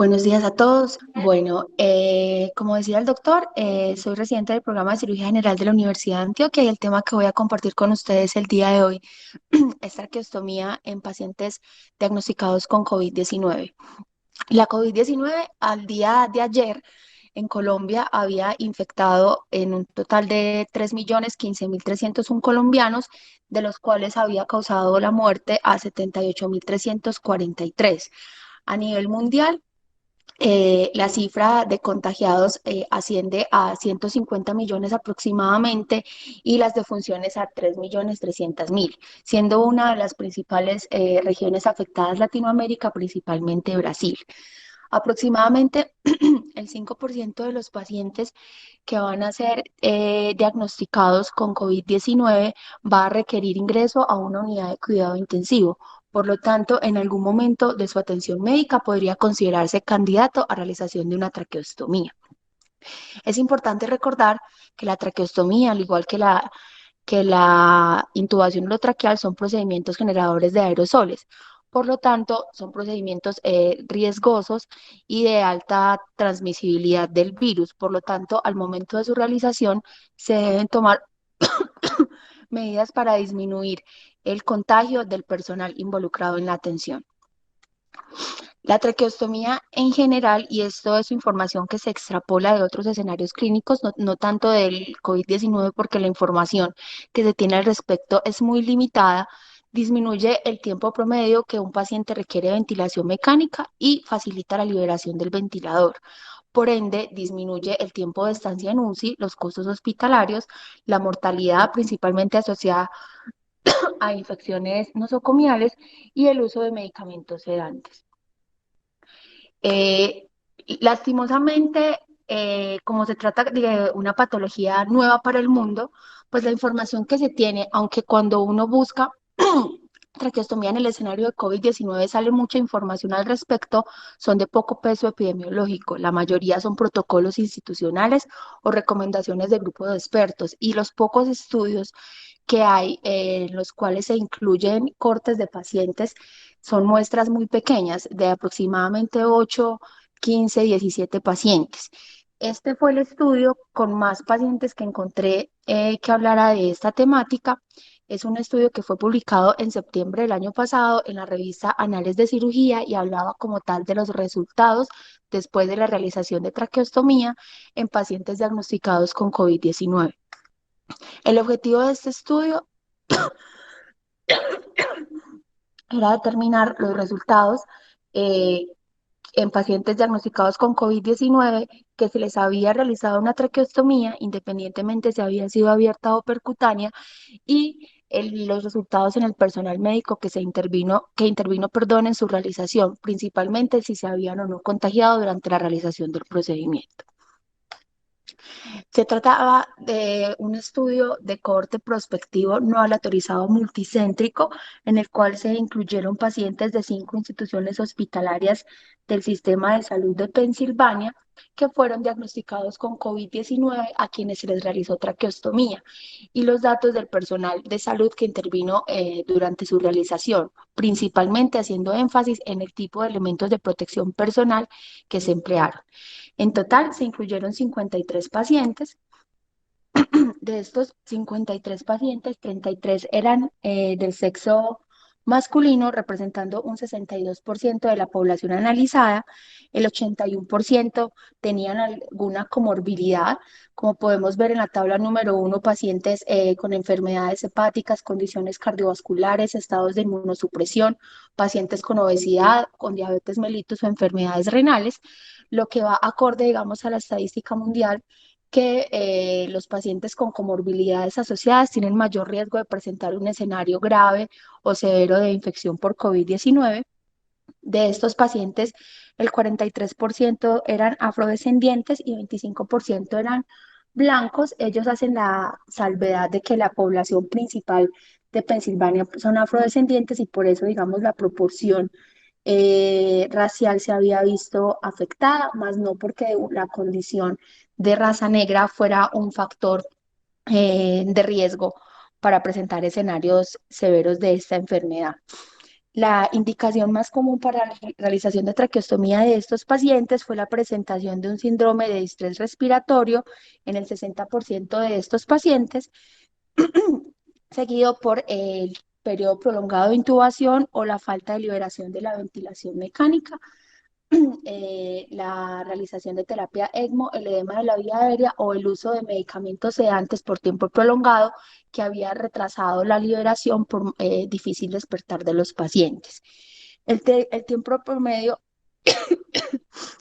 Buenos días a todos. Bueno, como decía el doctor, soy residente del programa de cirugía general de la Universidad de Antioquia y el tema que voy a compartir con ustedes el día de hoy es traqueostomía en pacientes diagnosticados con COVID-19. La COVID-19 al día de ayer en Colombia había infectado en un total de 3.015.301 colombianos, de los cuales había causado la muerte a 78.343. A nivel mundial, la cifra de contagiados asciende a 150 millones aproximadamente y las defunciones a 3.300.000, siendo una de las principales regiones afectadas Latinoamérica, principalmente Brasil. Aproximadamente el 5% de los pacientes que van a ser diagnosticados con COVID-19 va a requerir ingreso a una unidad de cuidado intensivo. Por lo tanto, en algún momento de su atención médica podría considerarse candidato a realización de una traqueostomía. Es importante recordar que la traqueostomía, al igual que la intubación orotraqueal, son procedimientos generadores de aerosoles. Por lo tanto, son procedimientos riesgosos y de alta transmisibilidad del virus. Por lo tanto, al momento de su realización, se deben tomar medidas para disminuir el contagio del personal involucrado en la atención. La traqueostomía en general, y esto es información que se extrapola de otros escenarios clínicos, no tanto del COVID-19, porque la información que se tiene al respecto es muy limitada, disminuye el tiempo promedio que un paciente requiere de ventilación mecánica y facilita la liberación del ventilador. Por ende, disminuye el tiempo de estancia en UCI, los costos hospitalarios, la mortalidad principalmente asociada a infecciones nosocomiales y el uso de medicamentos sedantes. Eh, Lastimosamente, como se trata de una patología nueva para el mundo, pues la información que se tiene, aunque cuando uno busca traqueostomía en el escenario de COVID-19 sale mucha información al respecto, son de poco peso epidemiológico. La mayoría son protocolos institucionales o recomendaciones de grupos de expertos y los pocos estudios que hay en los cuales se incluyen cortes de pacientes son muestras muy pequeñas, de aproximadamente 8, 15, 17 pacientes. Este fue el estudio con más pacientes que encontré que hablara de esta temática. Es un estudio que fue publicado en septiembre del año pasado en la revista Anales de Cirugía y hablaba como tal de los resultados después de la realización de traqueostomía en pacientes diagnosticados con COVID-19. El objetivo de este estudio era determinar los resultados eh, en pacientes diagnosticados con COVID-19 que se les había realizado una traqueostomía, independientemente si había sido abierta o percutánea, y los resultados en el personal médico que intervino, perdón, en su realización, principalmente si se habían o no contagiado durante la realización del procedimiento. Se trataba de un estudio de cohorte prospectivo no aleatorizado multicéntrico, en el cual se incluyeron pacientes de 5 instituciones hospitalarias del sistema de salud de Pensilvania que fueron diagnosticados con COVID-19, a quienes se les realizó traqueostomía, y los datos del personal de salud que intervino durante su realización, principalmente haciendo énfasis en el tipo de elementos de protección personal que se emplearon. En total se incluyeron 53 pacientes. De estos 53 pacientes, 33 eran del sexo masculino, representando un 62% de la población analizada. El 81% tenían alguna comorbilidad, como podemos ver en la tabla número 1, pacientes con enfermedades hepáticas, condiciones cardiovasculares, estados de inmunosupresión, pacientes con obesidad, con diabetes mellitus o enfermedades renales, lo que va acorde, digamos, a la estadística mundial que los pacientes con comorbilidades asociadas tienen mayor riesgo de presentar un escenario grave o severo de infección por COVID-19. De estos pacientes, el 43% eran afrodescendientes y 25% eran blancos. Ellos hacen la salvedad de que la población principal de Pensilvania son afrodescendientes y por eso, digamos, la proporción racial se había visto afectada, más no porque la condición de raza negra fuera un factor de riesgo para presentar escenarios severos de esta enfermedad. La indicación más común para la realización de traqueostomía de estos pacientes fue la presentación de un síndrome de distrés respiratorio en el 60% de estos pacientes, seguido por el periodo prolongado de intubación o la falta de liberación de la ventilación mecánica, la realización de terapia ECMO, el edema de la vía aérea o el uso de medicamentos sedantes por tiempo prolongado que había retrasado la liberación por difícil despertar de los pacientes. El tiempo promedio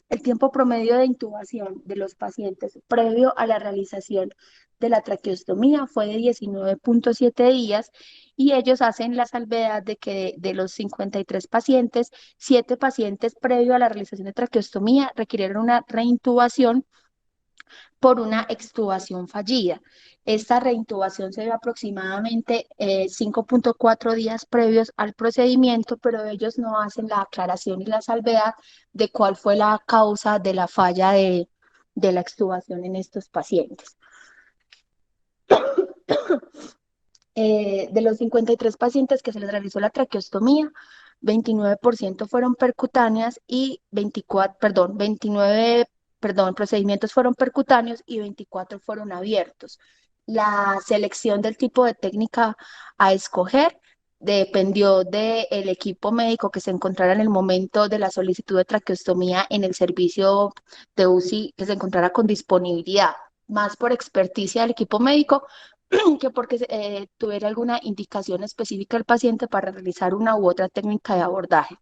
el tiempo promedio de intubación de los pacientes previo a la realización de la traqueostomía fue de 19,7 días y ellos hacen la salvedad de que de los 53 pacientes, 7 pacientes previo a la realización de traqueostomía requirieron una reintubación por una extubación fallida. Esta reintubación se dio aproximadamente 5,4 días previos al procedimiento, pero ellos no hacen la aclaración y la salvedad de cuál fue la causa de la falla de la extubación en estos pacientes. De los 53 pacientes que se les realizó la traqueostomía, 29% fueron percutáneas y 24, perdón, 29, perdón, procedimientos fueron percutáneos y 24 fueron abiertos. La selección del tipo de técnica a escoger dependió del equipo médico que se encontrara en el momento de la solicitud de traqueostomía en el servicio de UCI que se encontrara con disponibilidad, más por experticia del equipo médico que porque tuviera alguna indicación específica al paciente para realizar una u otra técnica de abordaje.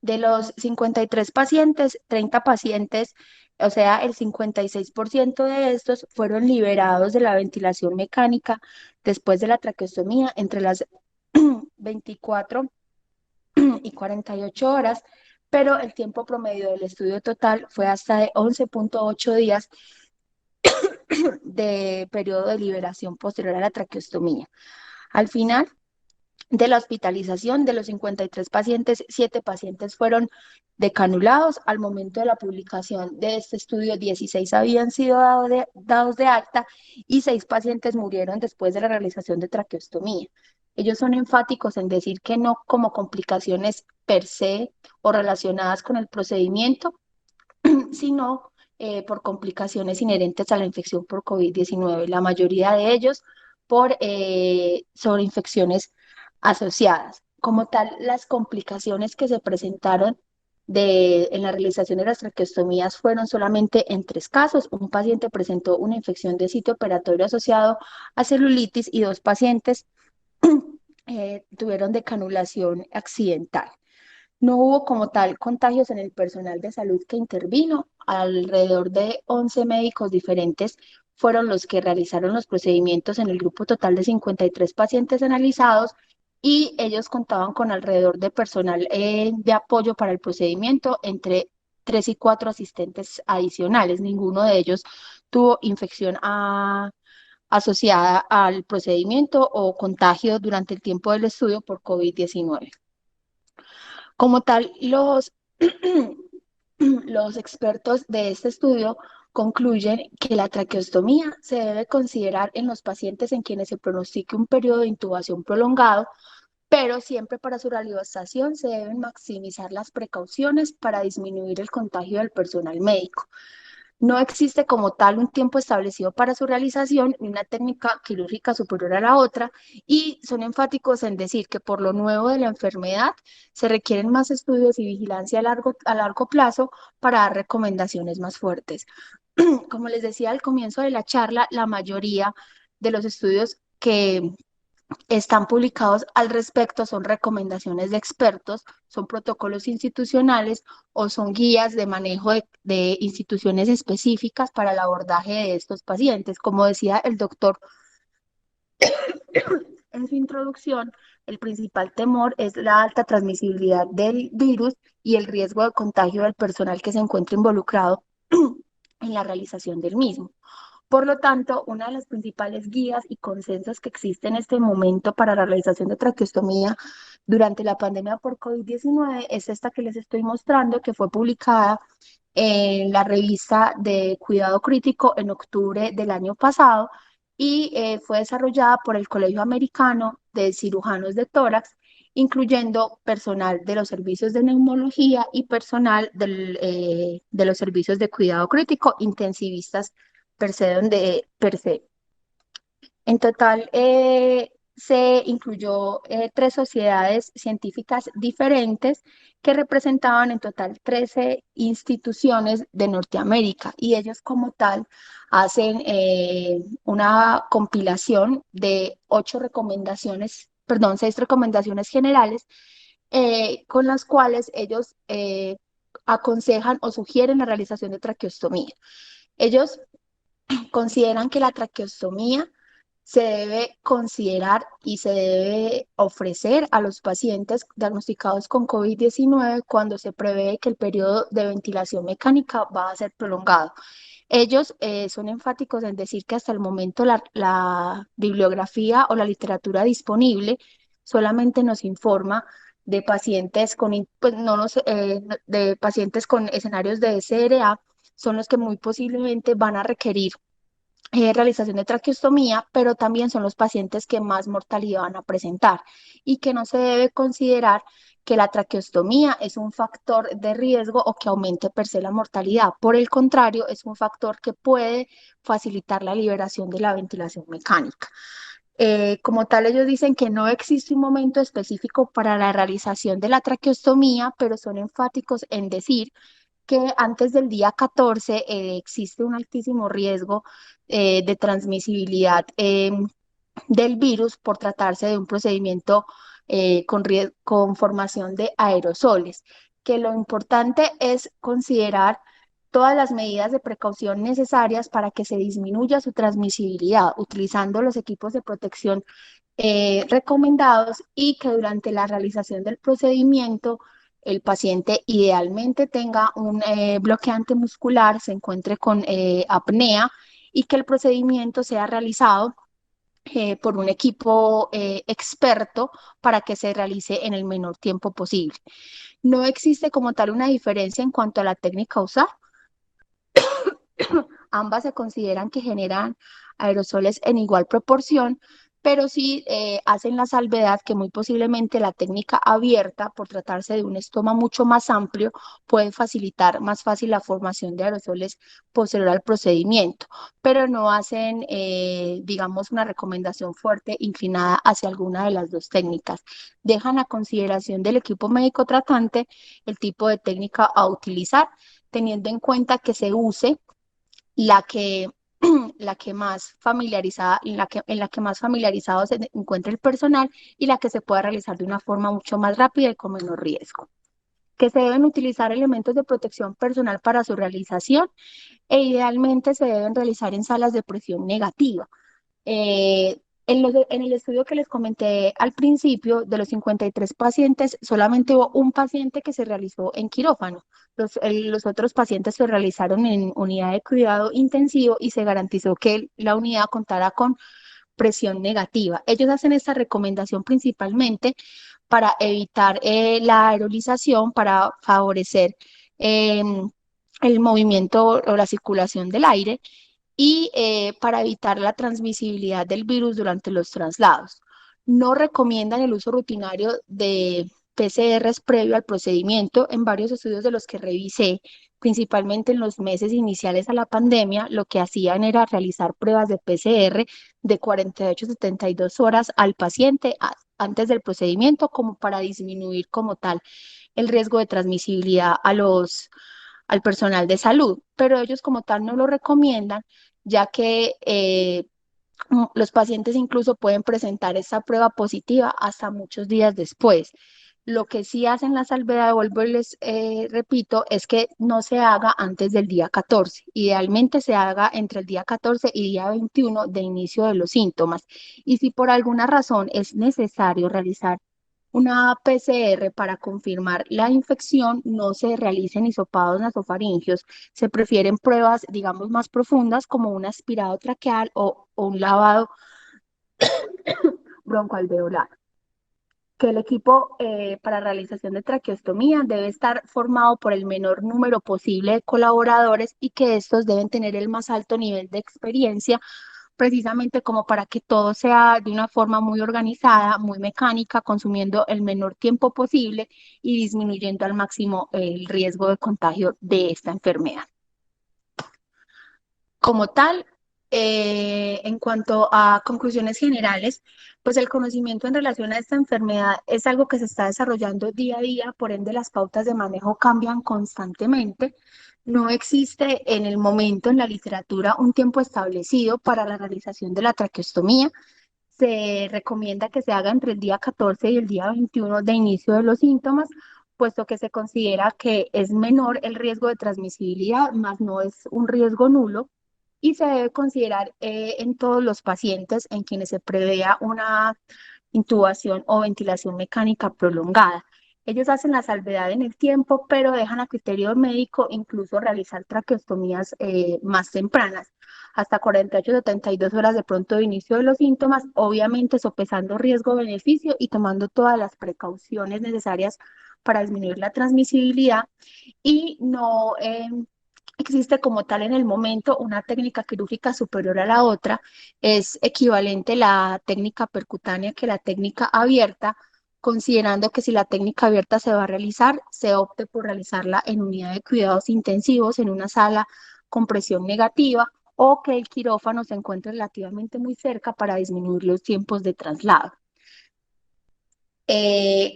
De los 53 pacientes, 30 pacientes, o sea, el 56% de estos fueron liberados de la ventilación mecánica después de la traqueostomía entre las 24 y 48 horas, pero el tiempo promedio del estudio total fue hasta de 11,8 días de periodo de liberación posterior a la traqueostomía. Al final de la hospitalización de los 53 pacientes, 7 pacientes fueron decanulados. Al momento de la publicación de este estudio, 16 habían sido dados de alta y 6 pacientes murieron después de la realización de traqueostomía. Ellos son enfáticos en decir que no como complicaciones per se o relacionadas con el procedimiento, sino por complicaciones inherentes a la infección por COVID-19. La mayoría de ellos por sobreinfecciones asociadas. Como tal, las complicaciones que se presentaron en la realización de las traqueostomías fueron solamente en 3 casos. Un paciente presentó una infección de sitio operatorio asociado a celulitis y 2 pacientes tuvieron decanulación accidental. No hubo como tal contagios en el personal de salud que intervino. Alrededor de 11 médicos diferentes fueron los que realizaron los procedimientos en el grupo total de 53 pacientes analizados y ellos contaban con alrededor de personal de apoyo para el procedimiento entre 3 y 4 asistentes adicionales. Ninguno de ellos tuvo infección asociada al procedimiento o contagio durante el tiempo del estudio por COVID-19. Como tal, los expertos de este estudio concluyen que la traqueostomía se debe considerar en los pacientes en quienes se pronostique un periodo de intubación prolongado, pero siempre para su realización se deben maximizar las precauciones para disminuir el contagio del personal médico. No existe como tal un tiempo establecido para su realización ni una técnica quirúrgica superior a la otra y son enfáticos en decir que por lo nuevo de la enfermedad se requieren más estudios y vigilancia a largo plazo para dar recomendaciones más fuertes. Como les decía al comienzo de la charla, la mayoría de los estudios que están publicados al respecto, son recomendaciones de expertos, son protocolos institucionales o son guías de manejo de instituciones específicas para el abordaje de estos pacientes. Como decía el doctor en su introducción, el principal temor es la alta transmisibilidad del virus y el riesgo de contagio del personal que se encuentra involucrado en la realización del mismo. Por lo tanto, una de las principales guías y consensos que existe en este momento para la realización de traqueostomía durante la pandemia por COVID-19 es esta que les estoy mostrando, que fue publicada en la revista de Cuidado Crítico en octubre del año pasado y fue desarrollada por el Colegio Americano de Cirujanos de Tórax incluyendo personal de los servicios de neumología y personal de los servicios de cuidado crítico, intensivistas per se. En total, se incluyó 3 sociedades científicas diferentes que representaban en total 13 instituciones de Norteamérica y ellos como tal hacen una compilación de 8 recomendaciones, perdón, 6 recomendaciones generales con las cuales ellos aconsejan o sugieren la realización de traqueostomía. Ellos consideran que la traqueostomía se debe considerar y se debe ofrecer a los pacientes diagnosticados con COVID-19 cuando se prevé que el periodo de ventilación mecánica va a ser prolongado. Ellos son enfáticos en decir que hasta el momento la bibliografía o la literatura disponible solamente nos informa de pacientes pues no de pacientes con escenarios de SRA, son los que muy posiblemente van a requerir realización de traqueostomía, pero también son los pacientes que más mortalidad van a presentar y que no se debe considerar que la traqueostomía es un factor de riesgo o que aumente per se la mortalidad. Por el contrario, es un factor que puede facilitar la liberación de la ventilación mecánica. Como tal, ellos dicen que no existe un momento específico para la realización de la traqueostomía, pero son enfáticos en decir que antes del día 14 existe un altísimo riesgo de transmisibilidad del virus por tratarse de un procedimiento con formación de aerosoles, que lo importante es considerar todas las medidas de precaución necesarias para que se disminuya su transmisibilidad, utilizando los equipos de protección recomendados y que durante la realización del procedimiento el paciente idealmente tenga un bloqueante muscular, se encuentre con apnea y que el procedimiento sea realizado por un equipo experto para que se realice en el menor tiempo posible. No existe como tal una diferencia en cuanto a la técnica a usar. Ambas se consideran que generan aerosoles en igual proporción, pero sí hacen la salvedad que muy posiblemente la técnica abierta, por tratarse de un estoma mucho más amplio, puede facilitar más fácil la formación de aerosoles posterior al procedimiento, pero no hacen, digamos, una recomendación fuerte inclinada hacia alguna de las dos técnicas. Dejan a consideración del equipo médico tratante el tipo de técnica a utilizar, teniendo en cuenta que se use la que, la que más familiarizada, en la que más familiarizado se encuentra el personal y la que se pueda realizar de una forma mucho más rápida y con menor riesgo. Que se deben utilizar elementos de protección personal para su realización e idealmente se deben realizar en salas de presión negativa. En el estudio que les comenté al principio, de los 53 pacientes, solamente hubo un paciente que se realizó en quirófano. Los otros pacientes se realizaron en unidad de cuidado intensivo y se garantizó que la unidad contara con presión negativa. Ellos hacen esta recomendación principalmente para evitar la aerolización, para favorecer el movimiento o la circulación del aire y para evitar la transmisibilidad del virus durante los traslados. No recomiendan el uso rutinario de PCRs previo al procedimiento. En varios estudios de los que revisé, principalmente en los meses iniciales a la pandemia, lo que hacían era realizar pruebas de PCR de 48 a 72 horas al paciente antes del procedimiento, como para disminuir como tal el riesgo de transmisibilidad al personal de salud, pero ellos como tal no lo recomiendan, ya que los pacientes incluso pueden presentar esta prueba positiva hasta muchos días después. Lo que sí hacen la salvedad, vuelvo y les repito, es que no se haga antes del día 14. Idealmente se haga entre el día 14 y día 21 de inicio de los síntomas. Y si por alguna razón es necesario realizar una PCR para confirmar la infección, no se realicen hisopados nasofaringios. Se prefieren pruebas, digamos, más profundas como un aspirado traqueal o un lavado broncoalveolar. Que el equipo para realización de traqueostomía debe estar formado por el menor número posible de colaboradores y que estos deben tener el más alto nivel de experiencia precisamente como para que todo sea de una forma muy organizada, muy mecánica, consumiendo el menor tiempo posible y disminuyendo al máximo el riesgo de contagio de esta enfermedad. Como tal, en cuanto a conclusiones generales, pues el conocimiento en relación a esta enfermedad es algo que se está desarrollando día a día, por ende las pautas de manejo cambian constantemente. No existe en el momento en la literatura un tiempo establecido para la realización de la traqueostomía. Se recomienda que se haga entre el día 14 y el día 21 de inicio de los síntomas, puesto que se considera que es menor el riesgo de transmisibilidad, más no es un riesgo nulo, y se debe considerar en todos los pacientes en quienes se prevea una intubación o ventilación mecánica prolongada. Ellos hacen la salvedad en el tiempo, pero dejan a criterio médico incluso realizar traqueostomías más tempranas, hasta 48 o 72 horas de pronto de inicio de los síntomas, obviamente sopesando riesgo-beneficio y tomando todas las precauciones necesarias para disminuir la transmisibilidad y no existe como tal en el momento una técnica quirúrgica superior a la otra. Es equivalente la técnica percutánea que la técnica abierta, considerando que si la técnica abierta se va a realizar, se opte por realizarla en unidad de cuidados intensivos, en una sala con presión negativa, o que el quirófano se encuentre relativamente muy cerca para disminuir los tiempos de traslado.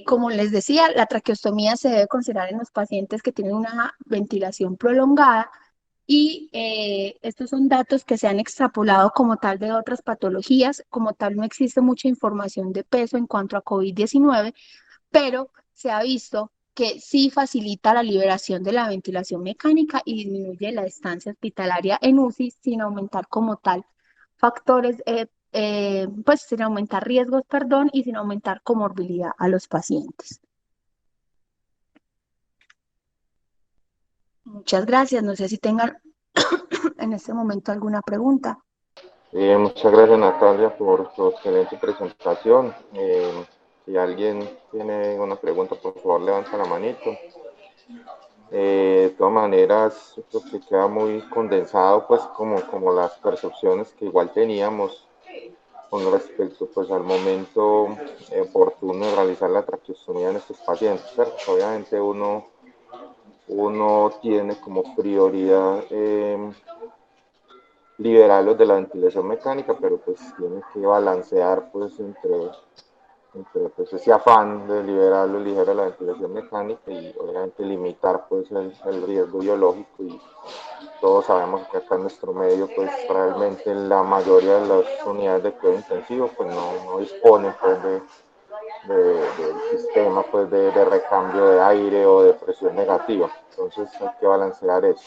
Como les decía, la traqueostomía se debe considerar en los pacientes que tienen una ventilación prolongada y estos son datos que se han extrapolado como tal de otras patologías. Como tal, no existe mucha información de peso en cuanto a COVID-19, pero se ha visto que sí facilita la liberación de la ventilación mecánica y disminuye la estancia hospitalaria en UCI sin aumentar como tal factores, pues sin aumentar riesgos, perdón, y sin aumentar comorbilidad a los pacientes. Muchas gracias. No sé si tengan en este momento alguna pregunta. Muchas gracias Natalia por tu excelente presentación. Si alguien tiene una pregunta, por favor levanta la manito. De todas maneras, creo que queda muy condensado, pues como las percepciones que igual teníamos con respecto pues al momento oportuno de realizar la traqueostomía en estos pacientes. ¿Cierto? Obviamente uno tiene como prioridad liberarlos de la ventilación mecánica, pero pues tiene que balancear pues entre pues, ese afán de liberarlo ligero de la ventilación mecánica y obviamente limitar pues el riesgo biológico. Y todos sabemos que acá en nuestro medio pues realmente la mayoría de las unidades de cuidado intensivo pues no disponen pues del sistema pues de recambio de aire o de presión negativa, entonces hay que balancear eso.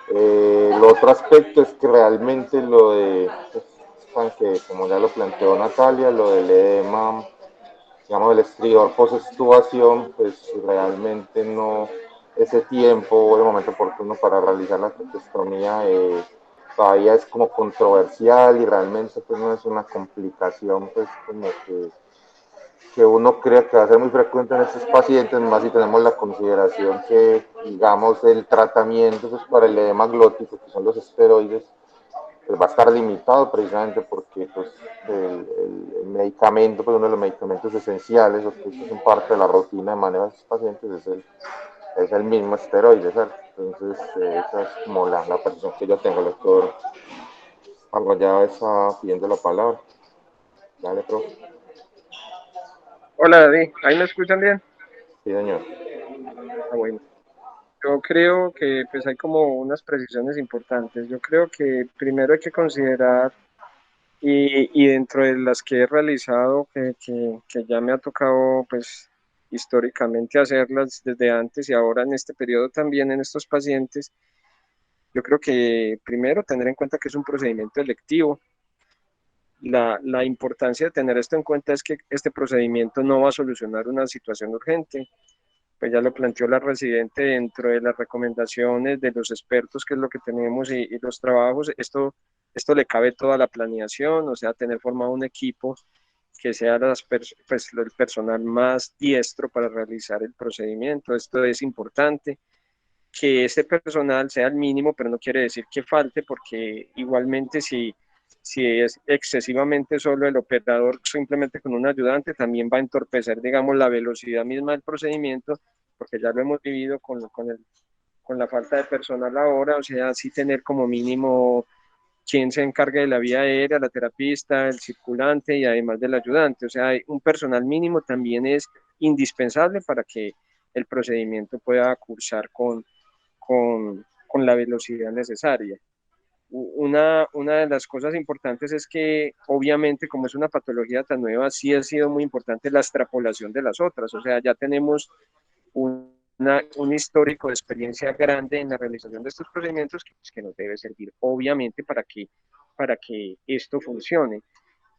El otro aspecto es que realmente lo de, pues, que como ya lo planteó Natalia, lo del edema, digamos, el estridor post-extubación, pues realmente no, ese tiempo o el momento oportuno para realizar la traqueostomía todavía es como controversial y realmente pues no es una complicación pues como que uno cree que va a ser muy frecuente en estos pacientes, más si tenemos la consideración que, digamos, el tratamiento pues, para el edema glótico, que son los esteroides, pues, va a estar limitado precisamente porque pues, el medicamento, pues uno de los medicamentos esenciales, o que son parte de la rutina de manejo de estos pacientes, es el mismo esteroide, ¿sabes? Entonces, esa es como la percepción que yo tengo, el doctor Arroyave está pidiendo la palabra. Dale, profe. Hola David, ¿ahí me escuchan bien? Sí, señor. Ah, bueno. Yo creo que pues hay como unas precisiones importantes. Yo creo que primero hay que considerar y dentro de las que he realizado, que ya me ha tocado pues históricamente hacerlas desde antes y ahora en este periodo también en estos pacientes, yo creo que primero tener en cuenta que es un procedimiento electivo. La importancia de tener esto en cuenta es que este procedimiento no va a solucionar una situación urgente, pues ya lo planteó la residente dentro de las recomendaciones de los expertos, que es lo que tenemos y los trabajos, esto le cabe toda la planeación, o sea, tener formado un equipo que sea pues, el personal más diestro para realizar el procedimiento. Esto es importante, que ese personal sea el mínimo, pero no quiere decir que falte, porque igualmente si si es excesivamente solo el operador simplemente con un ayudante, también va a entorpecer, digamos, la velocidad misma del procedimiento, porque ya lo hemos vivido con la falta de personal ahora, o sea, sí tener como mínimo quien se encargue de la vía aérea, la terapista, el circulante y además del ayudante. O sea, un personal mínimo también es indispensable para que el procedimiento pueda cursar con la velocidad necesaria. Una de las cosas importantes es que obviamente como es una patología tan nueva, sí ha sido muy importante la extrapolación de las otras. O sea, ya tenemos un histórico de experiencia grande en la realización de estos procedimientos que, pues, que nos debe servir obviamente para que esto funcione.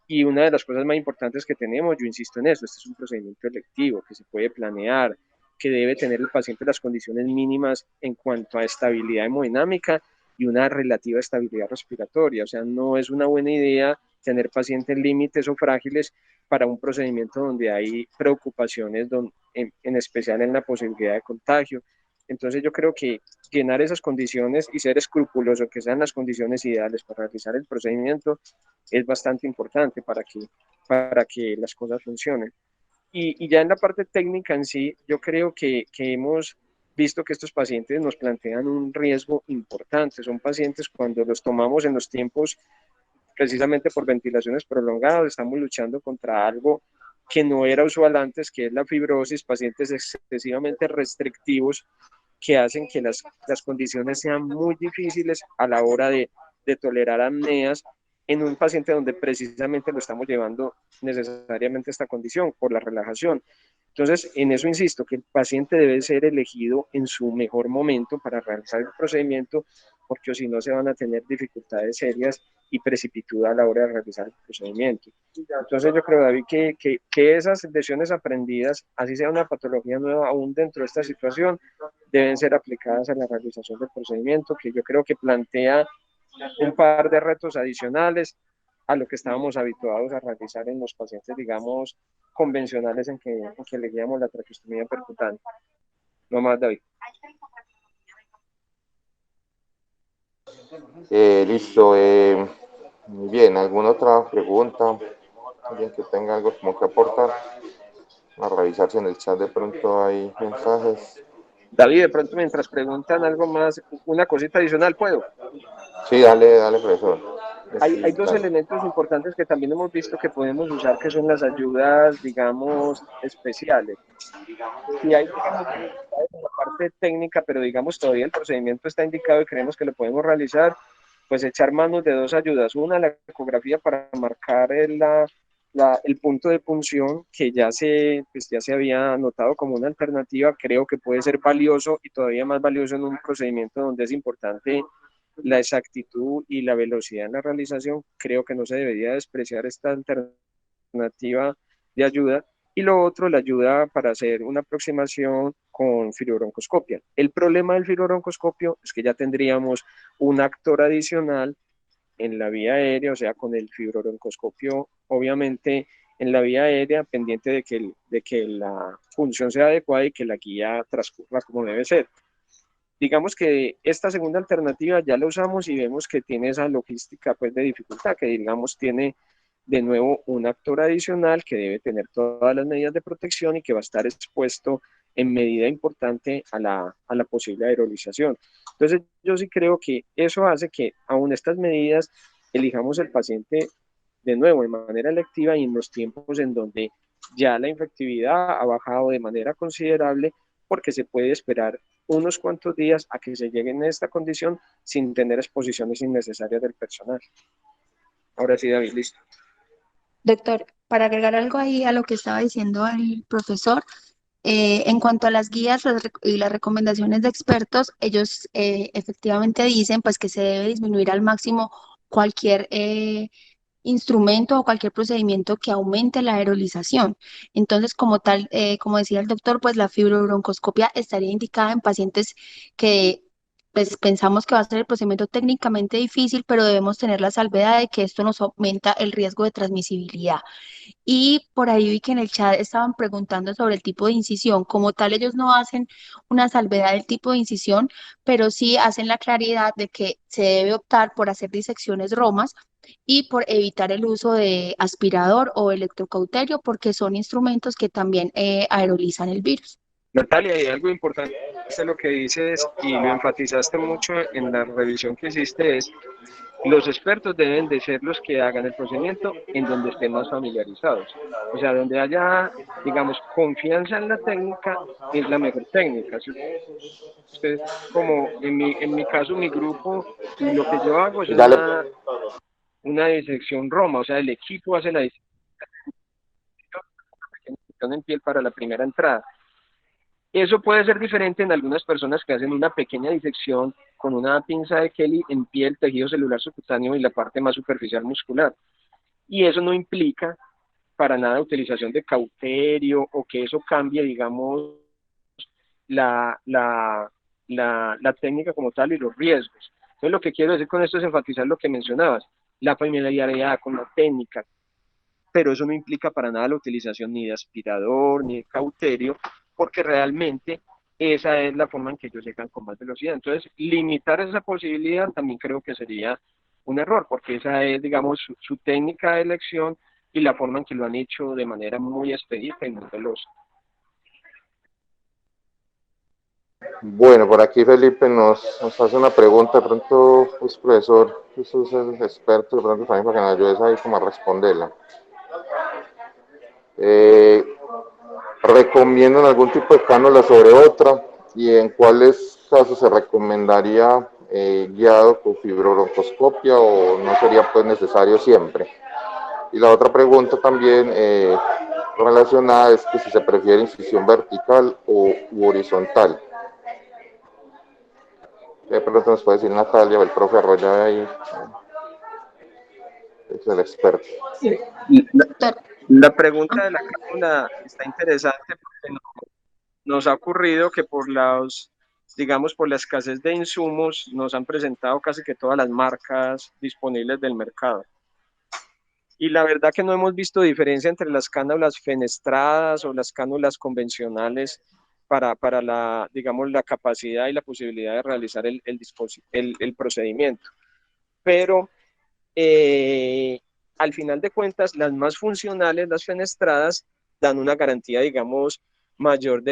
Y una de las cosas más importantes que tenemos, yo insisto en eso, este es un procedimiento electivo que se puede planear, que debe tener el paciente las condiciones mínimas en cuanto a estabilidad hemodinámica y una relativa estabilidad respiratoria. O sea, no es una buena idea tener pacientes límites o frágiles para un procedimiento donde hay preocupaciones, en especial en la posibilidad de contagio. Entonces yo creo que llenar esas condiciones y ser escrupuloso que sean las condiciones ideales para realizar el procedimiento es bastante importante para que las cosas funcionen. Y ya en la parte técnica en sí, yo creo que hemos visto que estos pacientes nos plantean un riesgo importante. Son pacientes cuando los tomamos en los tiempos precisamente por ventilaciones prolongadas, estamos luchando contra algo que no era usual antes, que es la fibrosis, pacientes excesivamente restrictivos que hacen que las condiciones sean muy difíciles a la hora de tolerar apneas en un paciente donde precisamente lo estamos llevando necesariamente a esta condición por la relajación. Entonces, en eso insisto, que el paciente debe ser elegido en su mejor momento para realizar el procedimiento, porque si no se van a tener dificultades serias y precipituda a la hora de realizar el procedimiento. Entonces yo creo, David, que esas lecciones aprendidas, así sea una patología nueva aún dentro de esta situación, deben ser aplicadas a la realización del procedimiento, que yo creo que plantea un par de retos adicionales a lo que estábamos habituados a realizar en los pacientes, digamos, convencionales en que elegíamos la traqueostomía percutante. No más, David. Listo. Muy bien, ¿alguna otra pregunta? ¿Alguien que tenga algo como que aportar? A revisar si en el chat de pronto hay mensajes. David, de pronto mientras preguntan algo más, una cosita adicional, ¿puedo? Sí, dale, dale, profesor. Hay Sí, dos dale. elementos importantes que también hemos visto que podemos usar, que son las ayudas, digamos, especiales. Si hay, digamos, dificultades en la parte técnica, pero digamos todavía el procedimiento está indicado y creemos que lo podemos realizar, pues echar manos de dos ayudas. Una, la ecografía para marcar el punto de punción que pues ya se había notado como una alternativa. Creo que puede ser valioso y todavía más valioso en un procedimiento donde es importante la exactitud y la velocidad en la realización. Creo que no se debería despreciar esta alternativa de ayuda. Y lo otro, la ayuda para hacer una aproximación con fibrobroncoscopia. El problema del fibrobroncoscopio es que ya tendríamos un actor adicional en la vía aérea, o sea, con el fibrobroncoscopio, obviamente en la vía aérea, pendiente de que la función sea adecuada y que la guía transcurra como debe ser. Digamos que esta segunda alternativa ya la usamos y vemos que tiene esa logística pues de dificultad, que digamos tiene de nuevo un actor adicional que debe tener todas las medidas de protección y que va a estar expuesto en medida importante a la posible aerolización. Entonces yo sí creo que eso hace que aún estas medidas elijamos el paciente de nuevo de manera electiva y en los tiempos en donde ya la infectividad ha bajado de manera considerable porque se puede esperar unos cuantos días a que se llegue en esta condición sin tener exposiciones innecesarias del personal. Ahora sí, David, listo. Doctor, para agregar algo ahí a lo que estaba diciendo el profesor, en cuanto a las guías y las recomendaciones de expertos, ellos efectivamente dicen pues que se debe disminuir al máximo cualquier instrumento o cualquier procedimiento que aumente la aerolización. Entonces, como tal, como decía el doctor, pues la fibrobroncoscopia estaría indicada en pacientes que pues pensamos que va a ser el procedimiento técnicamente difícil, pero debemos tener la salvedad de que esto nos aumenta el riesgo de transmisibilidad. Y por ahí vi que en el chat estaban preguntando sobre el tipo de incisión. Como tal, ellos no hacen una salvedad del tipo de incisión, pero sí hacen la claridad de que se debe optar por hacer disecciones romas y por evitar el uso de aspirador o electrocauterio, porque son instrumentos que también aerolizan el virus. Natalia, hay algo importante lo que dices y lo enfatizaste mucho en la revisión que hiciste es los expertos deben de ser los que hagan el procedimiento en donde estén más familiarizados. O sea, donde haya, digamos, confianza en la técnica, es la mejor técnica. Si usted, como en mi caso, mi grupo, lo que yo hago es Dale. una disección Roma, o sea, el equipo hace la disección en piel para la primera entrada. Eso puede ser diferente en algunas personas que hacen una pequeña disección con una pinza de Kelly en piel, tejido celular subcutáneo y la parte más superficial muscular. Y eso no implica para nada utilización de cauterio o que eso cambie, digamos, la, la, la técnica como tal y los riesgos. Entonces, lo que quiero decir con esto es enfatizar lo que mencionabas, la familiaridad con la técnica, pero eso no implica para nada la utilización ni de aspirador ni de cauterio, porque realmente esa es la forma en que ellos llegan con más velocidad. Entonces, limitar esa posibilidad también creo que sería un error, porque esa es, digamos, su técnica de elección y la forma en que lo han hecho de manera muy expedita y muy veloz. Bueno, por aquí Felipe nos hace una pregunta, de pronto, pues profesor, usted es el experto, de pronto también para que nos ayudes ahí como a responderla. Eh, ¿Recomiendan algún tipo de cánula sobre otra? ¿Y en cuáles casos se recomendaría guiado con fibrobroncoscopia o no sería pues necesario siempre? Y la otra pregunta también relacionada es que si se prefiere incisión vertical o horizontal. De pronto nos puede decir Natalia o el profe Arroyo ahí, es el experto. La, Pero, la pregunta de la cálcula está interesante porque nos ha ocurrido que por los, digamos, por la escasez de insumos, nos han presentado casi que todas las marcas disponibles del mercado. Y la verdad que no hemos visto diferencia entre las cánulas fenestradas o las cánulas convencionales para la, digamos, la capacidad y la posibilidad de realizar el procedimiento. Pero al final de cuentas, las más funcionales, las fenestradas, dan una garantía, digamos, mayor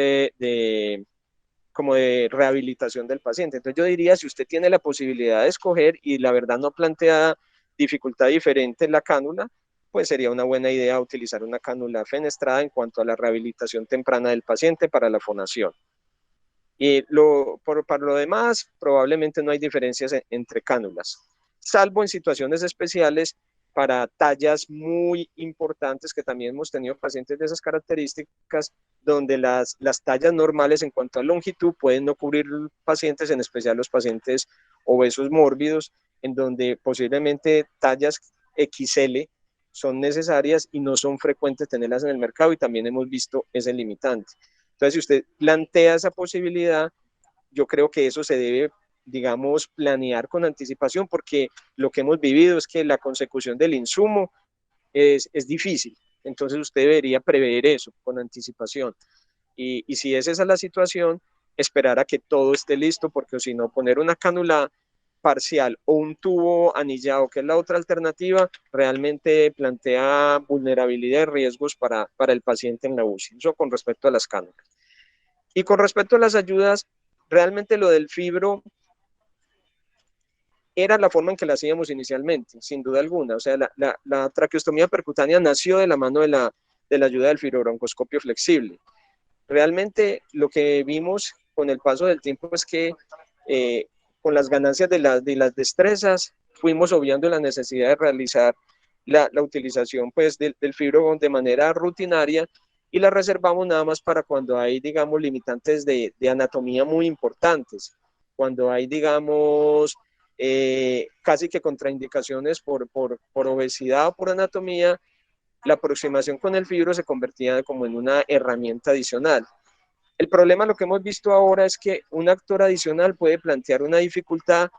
como de rehabilitación del paciente. Entonces yo diría, si usted tiene la posibilidad de escoger y la verdad no plantea dificultad diferente en la cánula, pues sería una buena idea utilizar una cánula fenestrada en cuanto a la rehabilitación temprana del paciente para la fonación. Y para lo demás, probablemente no hay diferencias entre cánulas, salvo en situaciones especiales para tallas muy importantes, que también hemos tenido pacientes de esas características, donde las tallas normales en cuanto a longitud pueden no cubrir pacientes, en especial los pacientes obesos mórbidos, en donde posiblemente tallas XL son necesarias y no son frecuentes tenerlas en el mercado, y también hemos visto ese limitante. Entonces, si usted plantea esa posibilidad, yo creo que eso se debe, digamos, planear con anticipación, porque lo que hemos vivido es que la consecución del insumo es difícil. Entonces, usted debería prever eso con anticipación. Y si es esa la situación, esperar a que todo esté listo, porque si no, poner una cánula parcial o un tubo anillado, que es la otra alternativa, realmente plantea vulnerabilidad y riesgos para el paciente en la UCI. Eso con respecto a las cánulas. Y con respecto a las ayudas, realmente lo del fibro era la forma en que la hacíamos inicialmente, sin duda alguna. O sea, la traqueostomía percutánea nació de la mano de la ayuda del fibrobroncoscopio flexible. Realmente lo que vimos con el paso del tiempo es que con las ganancias de las destrezas fuimos obviando la necesidad de realizar la utilización pues, del fibro de manera rutinaria, y la reservamos nada más para cuando hay, digamos, limitantes de anatomía muy importantes, cuando hay, digamos, casi que contraindicaciones por obesidad o por anatomía. La aproximación con el fibro se convertía como en una herramienta adicional. El problema, lo que hemos visto ahora, es que un actor adicional puede plantear una dificultad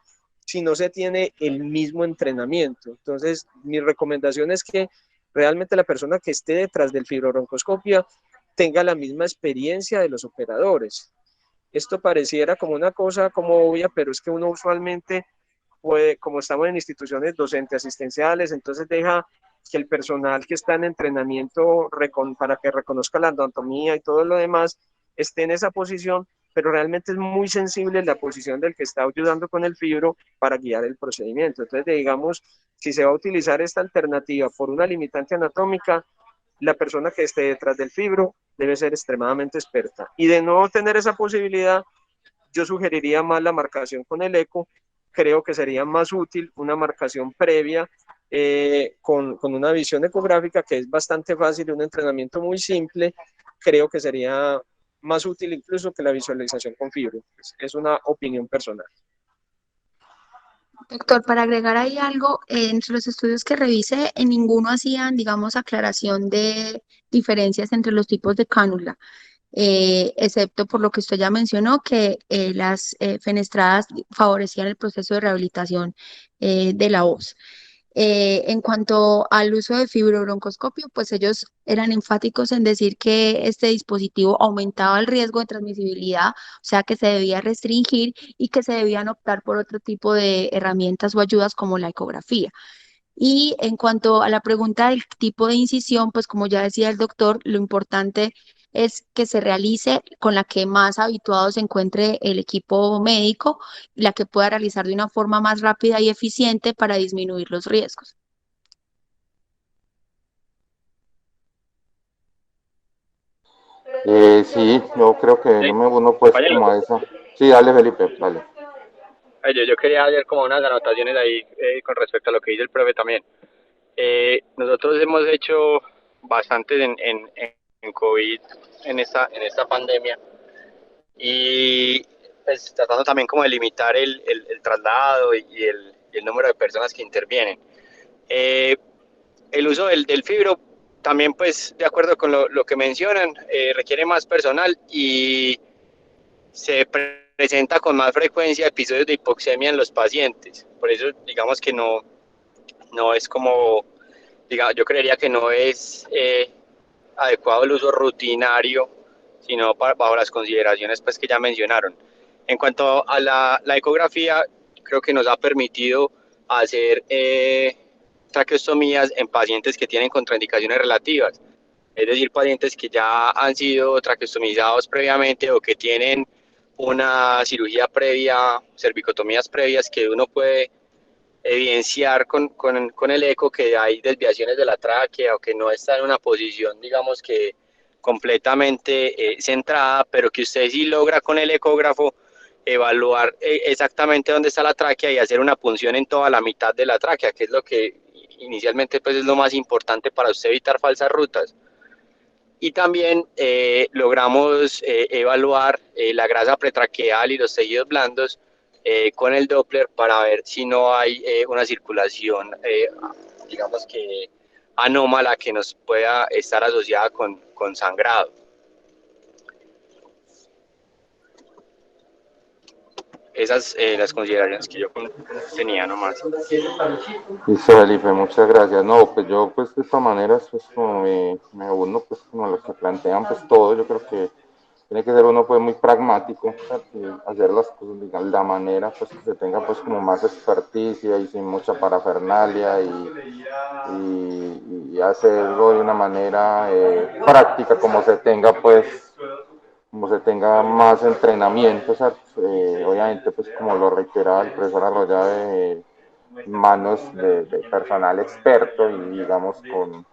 si no se tiene el mismo entrenamiento. Entonces, mi recomendación es que realmente la persona que esté detrás del fibrobroncoscopia tenga la misma experiencia de los operadores. Esto pareciera como una cosa como obvia, pero es que uno usualmente puede, como estamos en instituciones docentes asistenciales, entonces deja que el personal que está en entrenamiento para que reconozca la anatomía y todo lo demás esté en esa posición, pero realmente es muy sensible la posición del que está ayudando con el fibro para guiar el procedimiento. Entonces, digamos, si se va a utilizar esta alternativa por una limitante anatómica, la persona que esté detrás del fibro debe ser extremadamente experta. Y de no tener esa posibilidad, yo sugeriría más la marcación con el eco. Creo que sería más útil una marcación previa con una visión ecográfica, que es bastante fácil, y un entrenamiento muy simple. Creo que sería más útil incluso que la visualización con fibro. Es una opinión personal. Doctor, para agregar ahí algo, entre los estudios que revisé, en ninguno hacían, digamos, aclaración de diferencias entre los tipos de cánula, excepto por lo que usted ya mencionó, que las fenestradas favorecían el proceso de rehabilitación de la voz. En cuanto al uso de fibrobroncoscopio, pues ellos eran enfáticos en decir que este dispositivo aumentaba el riesgo de transmisibilidad, o sea que se debía restringir y que se debían optar por otro tipo de herramientas o ayudas como la ecografía. Y en cuanto a la pregunta del tipo de incisión, pues como ya decía el doctor, lo importante es que se realice con la que más habituado se encuentre el equipo médico, la que pueda realizar de una forma más rápida y eficiente para disminuir los riesgos. Sí, yo creo que Sí, yo me uno pues compañero. como a esa. Sí, dale Felipe, dale. Yo quería hacer como unas anotaciones ahí con respecto a lo que dice el profe también. Nosotros hemos hecho bastante en COVID, en esta pandemia, y pues tratando también como de limitar el traslado y el número de personas que intervienen. Eh, el uso del fibro también, pues de acuerdo con lo que mencionan, requiere más personal y se presenta con más frecuencia episodios de hipoxemia en los pacientes. Por eso, digamos que no es como, yo creería que no es adecuado el uso rutinario, sino bajo las consideraciones pues, que ya mencionaron. En cuanto a la ecografía, creo que nos ha permitido hacer traqueostomías en pacientes que tienen contraindicaciones relativas, es decir, pacientes que ya han sido traqueostomizados previamente o que tienen una cirugía previa, cervicotomías previas, que uno puede evidenciar con el eco que hay desviaciones de la tráquea o que no está en una posición, digamos que completamente centrada, pero que usted sí logra con el ecógrafo evaluar exactamente dónde está la tráquea y hacer una punción en toda la mitad de la tráquea, que es lo que inicialmente pues es lo más importante para usted evitar falsas rutas. Y también logramos evaluar la grasa pretraqueal y los tejidos blandos con el Doppler para ver si no hay una circulación, digamos que anómala, que nos pueda estar asociada con sangrado. Esas las consideraciones que yo tenía nomás. Listo Felipe, muchas gracias. No, pues yo pues de esta manera pues como me uno pues como los que plantean pues todo, yo creo que tiene que ser uno pues muy pragmático, hacer las cosas de la manera pues que se tenga pues como más experticia y sin mucha parafernalia y hacerlo de una manera práctica como se tenga pues como se tenga más entrenamiento, obviamente pues como lo reitera el profesor Arroyave, manos de personal experto y digamos con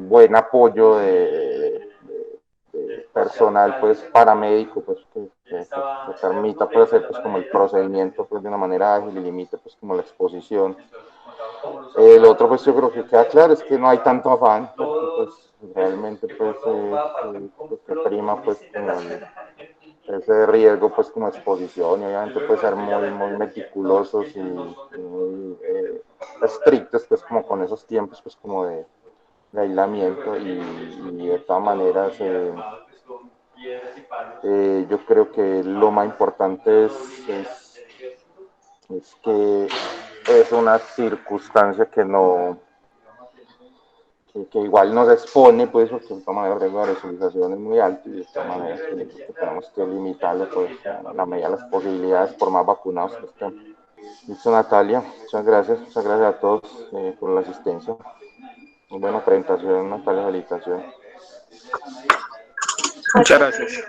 buen apoyo de personal pues paramédico pues que permita pues hacer pues como el procedimiento pues de una manera ágil y limite pues como la exposición. El otro pues yo creo que queda claro es que no hay tanto afán porque pues realmente pues que prima pues como ese riesgo pues como exposición y obviamente puede ser muy meticulosos y muy estrictos pues como con esos tiempos pues como de aislamiento y de todas maneras Yo creo que lo más importante es que es una circunstancia que no que igual nos expone, pues, porque de esta manera el riesgo de resolución es muy alto y de esta manera que tenemos que limitarlo, pues, a la medida de las posibilidades por más vacunados que estén. Listo, Natalia, muchas gracias a todos por la asistencia. Muy buena presentación, Natalia, felicitaciones. Muchas gracias.